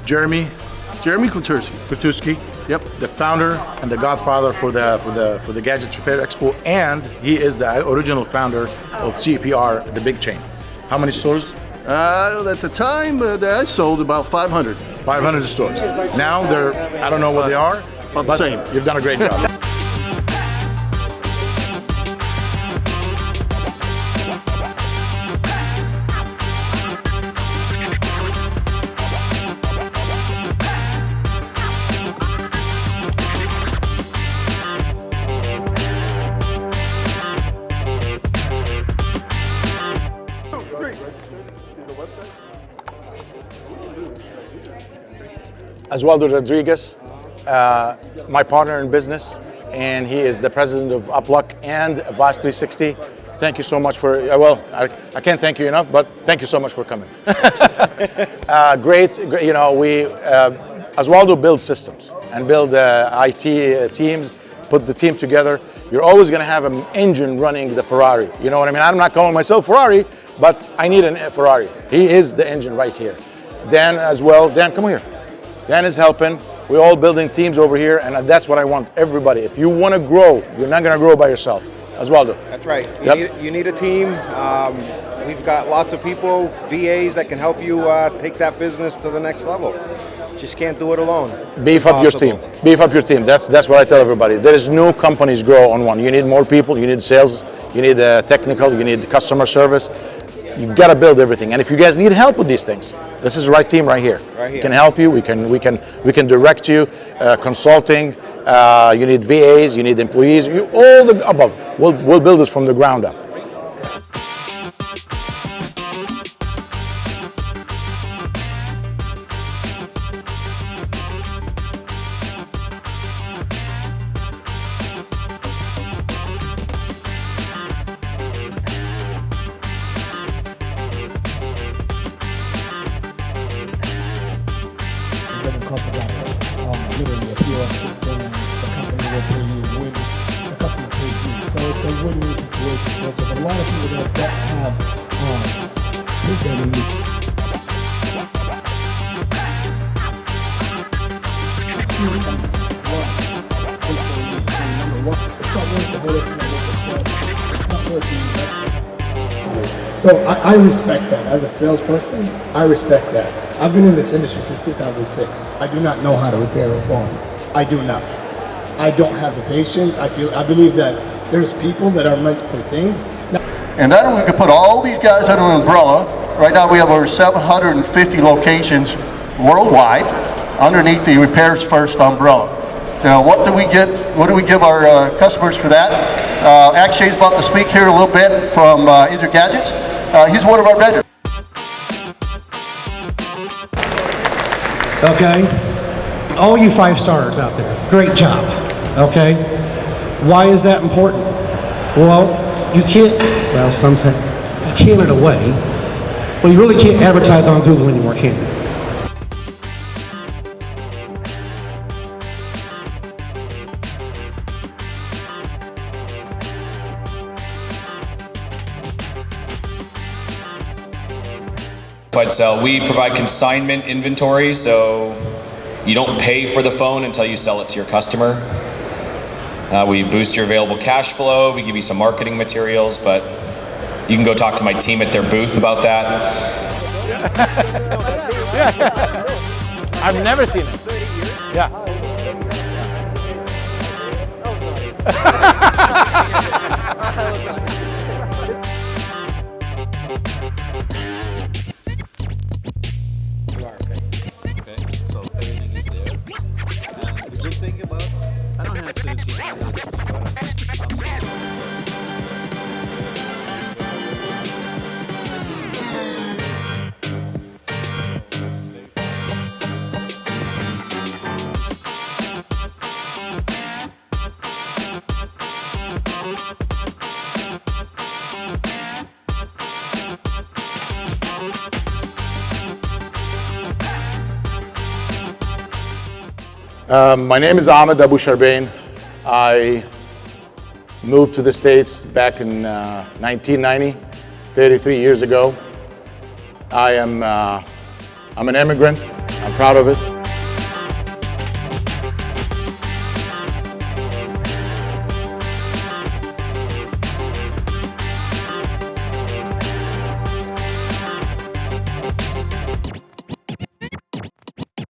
Jeremy Kutuski. Yep, the founder and the godfather for the Gadget Repair Expo, and he is the original founder of CPR, the big chain. How many stores? At the time, I sold about 500. 500 stores. Now they're, I don't know what they are, About the same. You've done a great job. Oswaldo Rodriguez, my partner in business, and he is the president of Upluck and Voice 360. Thank you so much for, I can't thank you enough, but thank you so much for coming. Great, you know, Oswaldo builds systems and build IT teams, put the team together. You're always going to have an engine running the Ferrari. You know what I mean? I'm not calling myself Ferrari, but I need a Ferrari. He is the engine right here. Dan as well. Dan, come here. Dan is helping. We're all building teams over here, and that's what I want everybody. If you want to grow, you're not going to grow by yourself. Oswaldo. That's right. You need a team. We've got lots of people, VAs, that can help you take that business to the next level. Just can't do it alone. Beef up your team. Beef up your team. That's what I tell everybody. There is no companies grow on one. You need more people. You need sales. You need technical. You need customer service. You've got to build everything. And if you guys need help with these things, this is the right team right here. We can help you. We can direct you. Consulting. You need VAs. You need employees. All the above. We'll build this from the ground up. Literally a POS system, the company will pay you when the customer pays you. So it's a win-win situation. So there's a lot of people that have So I respect that. As a salesperson, I respect that. I've been in this industry since 2006. I do not know how to repair a phone. I do not. I don't have the patience. I believe that there's people that are meant for things. And then we can put all these guys under an umbrella. Right now we have over 750 locations worldwide underneath the Repairs First umbrella. So what do we get? What do we give our customers for that? Akshay's about to speak here a little bit from Gadgets. He's one of our vendors. Okay, all you 5-stars out there, great job, okay? Why is that important? Well, you can't, well, sometimes you can in a way, but you really can't advertise on Google anymore, can you? I'd sell. We provide consignment inventory, so you don't pay for the phone until you sell it to your customer. We boost your available cash flow. We give you some marketing materials, but you can go talk to my team at their booth about that. I've never seen it. Yeah. My name is Ahmed Abu Sharbain. I moved to the States back in 1990. 33 years ago. I'm an immigrant. I'm proud of it.